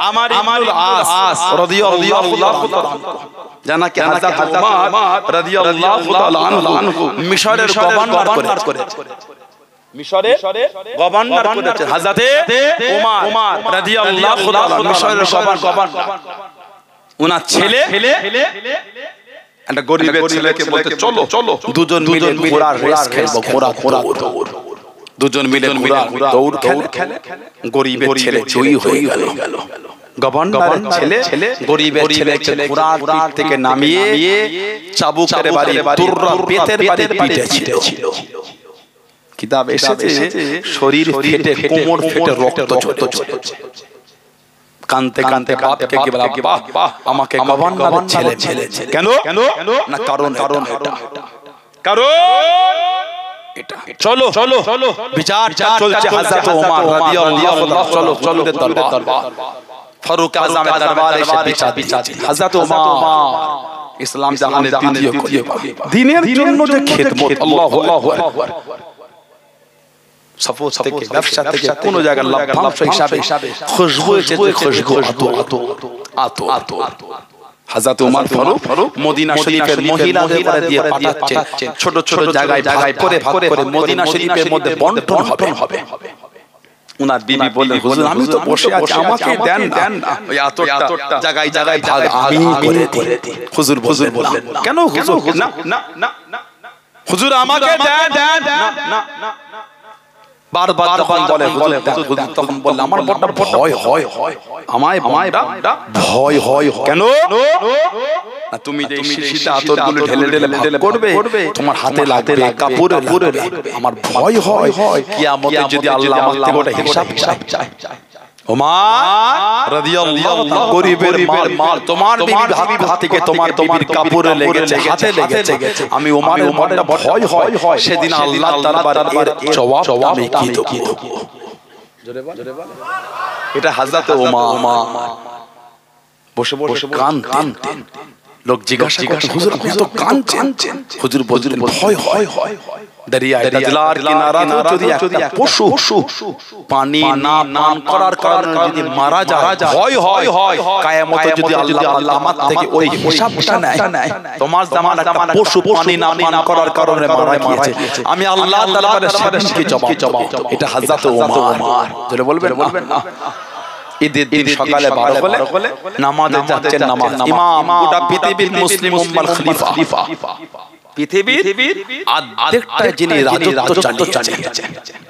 আমার ইবনুল আস রাদিয়াল্লাহু তাআলা জানা কি হযরত উমর রাদিয়াল্লাহু তাআলা আনহু মিশরের গভর্নর করেছে, মিশরের গভর্নর করেছে হযরতে উমর রাদিয়াল্লাহু তাআলা, মিশরের গভর্নর। ওনার ছেলে একটা গরিবের ছেলেকে বলতে চলো দুজন মিলে ঘোড়ার রেস খেলবো, ঘোড়া দৌড়। দুজন মিলে ঘোড়া দৌড় খেলে, গরিবের ছেলে জয়ী হয়ে গেল। গভর্নরের ছেলে গরিবের ছেলেকে ঘোড়ার পিঠ থেকে নামিয়ে চাবুকের বাড়ি দুররা পেটের পিঠে ছিল। কিতাব এসেছে শরীর ফেটে, কোমর ফেটে রক্ত ঝরছে। কানতে বাপকে কি বলা, বাবা আমাকে গভর্নরের ছেলে। কেন না? কারণ এটা চলো বিচার চলছে। হযরত ওমর রাদিয়াল্লাহু তাআলা চলো দরবার, ফারুক আযমের দরবারে এসে বিচার। হযরত ওমর ইসলাম জাহানের দ্বিতীয় খলিফা, দ্বীনের জন্য যে খিদমত, আল্লাহু আকবার। সফর থেকে ব্যবসা থেকে কোন জায়গায় লাভাংশ হিসাবে খুশবু এসেছে, খুশবু আতো। হযরত ওমর ফারুক মদিনা শরীফের মহিলাদের দিয়ে পাঠাচ্ছেন, ছোট ছোট জায়গায় ভাগ করে মদিনা শরীফের মধ্যে বন্টন হবে। উনার বিবি বললেন, হুজুর আমি তো বসে আছি, আমাকে দেন না, ওই আতরটা জায়গায় ভাগ আমি করে দিই। হুজুর বললেন, কেন হুজুর? না হুজুর আমাকে দেন না। বারবার যখন বলে তখন বললে আমার বড় ভয় হয়, আমায় ভয় হয়। কেন? তুমি যে শীতে আতরগুলো ঢেলে করবে, তোমার হাতে লাগবে, কাপড়ে লাগবে, আমার ভয় হয় কিয়ামতে যদি আল্লাহ আমার থেকে ওটা হিসাব চায়। ওমর রাদিয়াল্লাহু তাআলা গরিবের মাল তোমার বিবির হাত থেকে তোমার বিবির কাপড়ে লেগেছে, হাতে লেগেছে, আমি ওমরের মনে ভয় হয় সেদিন আল্লাহ দরবারে এর জবাব আমি কি দেব? জোরে বল। এটা হযরত ওমর বসে বসে কান লোক জিজ্ঞাসা করতে, হুজুর আপনি তো কাঁদছেন। হুজুর বললেন ভয় হয় দরিয়া দাজলার কিনারা যদি একটা পশু পানি না পান করার কারণে যদি মারা যায়, ভয় হয় কিয়ামতে যদি আল্লাহ আমার থেকে ওই হিসাবটা নেয়, তোমার জামান একটা পশু পানি না পান করার কারণে মারা গিয়েছে, আমি আল্লাহ দরবারে সেদিনকে জবাব দেব। এটা হযরত ওমর। জোরে বলবেন না। ঈদের দিন সকালে 12 হলে নামাজে যাচ্ছেন, নামাজ ইমাম গোটা পৃথিবীর মুসলিম উম্মার খলিফা, পৃথিবীর আর্ধেকটা যিনি রাজত্ব চালিয়েছেন,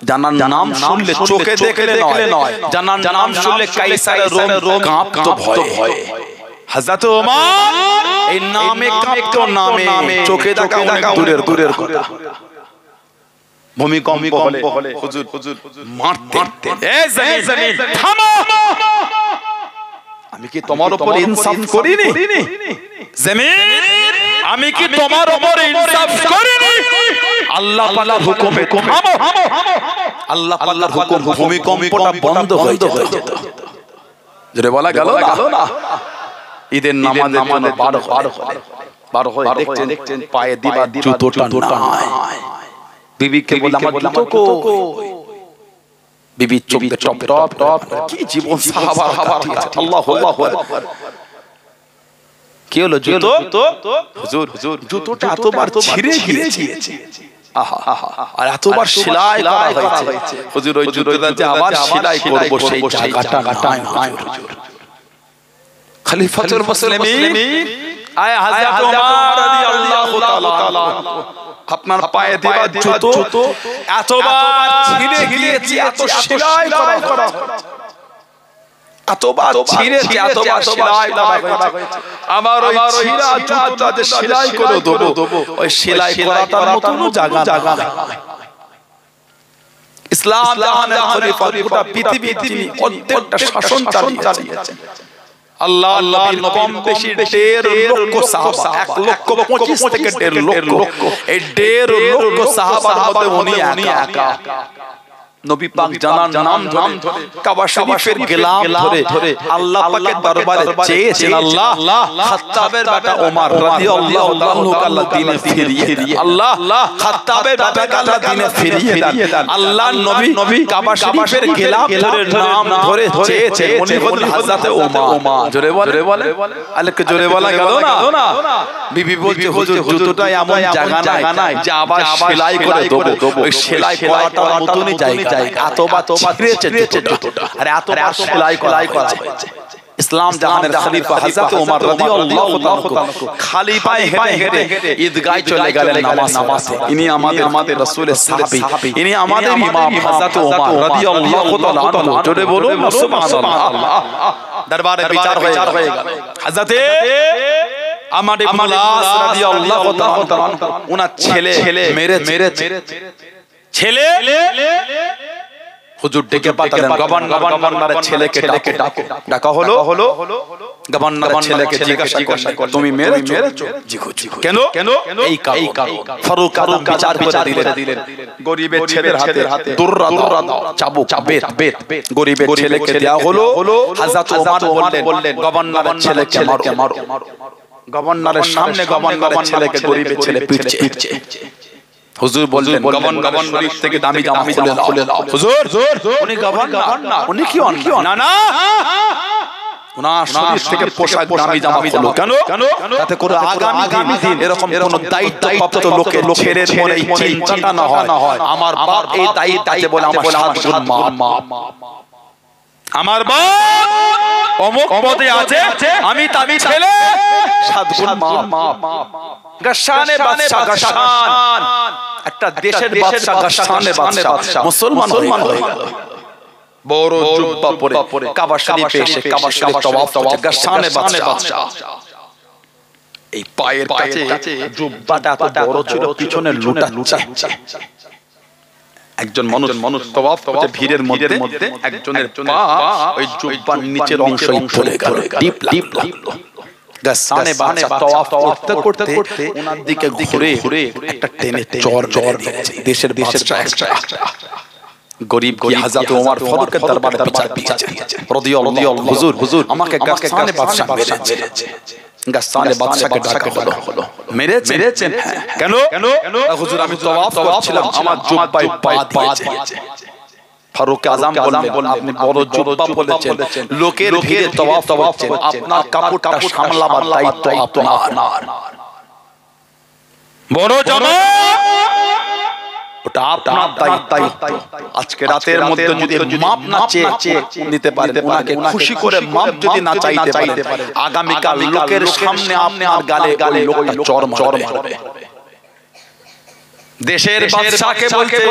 জানার নাম শুনলে চোখে দেখলে নয়, জানার নাম শুনলে কাইসারের রোম কাঁপতো ভয়ে। হযরত ওমর এই নামে কাঁপতো, নামে চোখে দেখা অনেক দূরের কথা। ভূমিকম্প হলে হুজুর মারতেন, এ জমিন থামো, আমি কি তোমার উপর ইনসাফ করিনি? জমিন আমি কি তোমার উপর ইনসাফ করিনি? আল্লাহ পাকের হুকুমে থামো, আল্লাহ পাকের হুকুম ভূমিকম্পটা বন্ধ হয়ে যেত। জোরে বলা গেল না। ঈদের নামাজের জন্য 12 হয়ে দেখছেন পায়ে দিবার জুতোটা নাই। বিবিকে বললাম আমার জুতো কই? বিবি চোখে টপ কি জীবন সাহাবা আল্লাহু আকবার। কি হলো জুতো? হুজুর জুতোটা এতবার ছিঁড়ে গিয়েছে, আর এতবার সেলাই করা হয়েছে, হুজুর ওই জুতোটা যে আবার সেলাই করব সেই জায়গাটা নাই হুজুর। খলিফাতুল মুসলিমিন আয় হযরত ওমর রাদিয়াল্লাহু তাআলা আপনার পায়ে দেওয়া জুতো এতবার ছিঁড়ে গিয়েছে, এত সেলাই করা হয়েছে, এতবার ছিঁড়েছে, এতবার সেলাই করা হয়েছে। আমার ওই ছিঁড়া জুতোটা যে সেলাই করে দেব, ওই সেলাই করাটার মতন জায়গা ইসলাম জাহানের খলিফা গোটা পৃথিবীর যিনি প্রত্যেকটা শাসন চালিয়েছেন। আল্লাহ নবীর কম বেশি 1.5 লক্ষ সাহাবা, 1,25,000 থেকে 1.5 লক্ষ, এই 1.5 লক্ষ সাহাবার মধ্যে উনি একা। নবী পাক জানার নাম ধরে কাবা শরীফের গিলাফ ধরে আল্লাহ পাকের দরবারে চেয়েছেন, আল্লাহ খাত্তাবের বেটা ওমর রাদিয়াল্লাহু আনহু আল্লাহ দ্বীনে ফিরিয়ে দেন, আল্লাহ খাত্তাবের বেটা আল্লাহ দ্বীনে ফিরিয়ে দেন। আল্লাহ নবী কাবা শরীফের গিলাফ ধরে নাম ধরে চেয়েছেন, উনি হলেন হযরত ওমর। জোরে বলে আলেকে জোরে বলা গেল না। বিবি বলছে হুজুর জুতোটা এমন জায়গা নাই যে আবার সেলাই করে দেব, ওই সেলাই করাটার মতনই জায়গা, এতবার ছিঁড়েছে জুতোটা, আর এতবার সেলাই করা হয়েছে। ইসলাম জাহানের খলিফা হযরত ওমর রাদিয়াল্লাহু তাআলা খালি পায়ে হেঁটে ঈদগাহে চলে গেলেন নামাজে। ইনি আমাদের রাসূলের সাহাবী, ইনি আমাদের ইমাম হযরত ওমর রাদিয়াল্লাহু তাআলা আনহু। জোরে বলুন সুবহানাল্লাহ। দরবারে বিচার হয়ে গেল। হযরত আমর ইবনে আস রাদিয়াল্লাহু তাআলা ওনার ছেলে মেরেছে, ছেলে হুজুর ডেকে পাঠালেন, গভর্নরের ছেলেকে ডাকা হলো। গভর্নরের ছেলেকে জিজ্ঞাসা করলেন, তুমি মেরেছো? জি হুজুর। কেন? এই কারণ। ফারুক আলম বিচার দিলেন, গরিবের ছেলের হাতে দুররা দাও, চাবুক বেত গরিবের ছেলেকে দেয়া হলো। হযরত ওমর বললেন, গভর্নরের ছেলেকে মারো। গভর্নরের সামনে গভর্নরের ছেলেকে গরিবের ছেলে পিটছে। হুজুর বললেন, গভর্নর শরীফ থেকে দামি জামা খুলে দাও। হুজুর উনি গভর্নর, উনি কি না ওনার শরীর থেকে পোশাক দামি জামা খুলো। কেন? তাতে করে আগামী দিন এরকম কোন দায়িত্বপ্রাপ্ত লোকে ছেড়ে মনে চিন্তাটা না হয়, আমার বাপ এই দায়িত্ব আছে বলে আমার 7 গুণ মা, আমার বাপ অমুক পদে আছে, আমি তামি ছেলে 7 গুণ মা। গাসানে বাদশা, গাসান একটা দেশের বাদশা, গাসানে বাদশা মুসলমান হয়ে গেল। বড় জুব্বা পরে কাবা শরীফে এসে কাবা শরীফ তওয়াফ করছে গাসানে বাদশা। এই পায়ের কাছে জুব্বাটা এত বড় ছিল, পিছনে লুটা। একজন মানুষ তওয়াফ করছে ভিড়ের মধ্যে একজনের পা ওই জুব্বার নিচের অংশই পড়ে গেল, ডিপ লাগলো। গাসানে বাচ্চা তওয়াফ করতে করতে ওনার দিকে ঘুরে একটা টেনে চর দিয়েছে। দেশের বাদশা একটা গরিব কি হযরত ওমর ফারুকের দরবারে পিছাচ্ছে রাদিয়াল্লাহু হুজুর আমাকে গাসানে বাদশা মেরেছে। গাসানে বাদশাকে ডাকা হলো, মেরেছেন? কেন? হুজুর আমি তওয়াফ করছিলাম, আমার জুব্বায় পা দিয়েছে। ফারুক আযম বললেন আপনি বড় জুব্বা বলেছেন, লোকের ভিড়ে তওয়াফ করছেন, আপনার কাপড়টা সামলাবার দায়িত্ব আপনার। বড় জামা ওটা আপনার দায়িত্ব। আজকে রাতের মধ্যে যদি মাপ না চেয়ে নিতে পারেন, ওনাকে খুশি করে মাপ যদি না চাইতে পারেন, আগামীকাল লোকের সামনে আপনার গালে লোকটা চর মারবে। দেশের বাদশাকে বলছে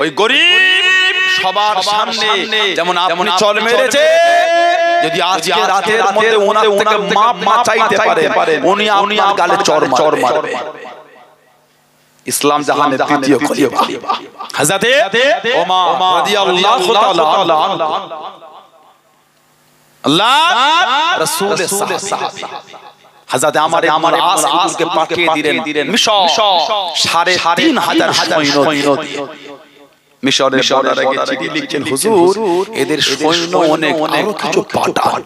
ওই গরিব সবার সামনে যেমন আপনি চর মেরেছে, যদি আজকে রাতের মধ্যে ওনার থেকে মাপ না চাইতে পারেন, উনি আপনার গালে চর মারবে। ইসলাম জাহানের তৃতীয় খলিফা হযরত ওমর রাদিয়াল্লাহু তাআলা আল্লাহ রাসূলের সাহাবী হযরত আমার আসকে পাঠিয়ে দিলেন মিশর ৩,৫০০ সৈন্য দিয়ে। মিশরের বর্ডারে গিয়ে চিঠি লিখছেন, হুজুর এদের সৈন্য অনেক, আরো কিছু পাঠান,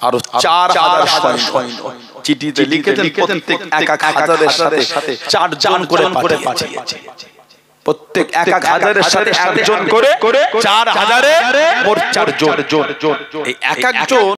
আরো ৪,০০০ সৈন্য। চিঠিতে লিখেছেন প্রত্যেক ১,০০০-এর সাথে ৪ জন করে পাঠিয়েছে। প্রত্যেক ১,০০০-এর সাথে একজন করে ৪,০০০-এ মোট ৪ জন। এই এক একজন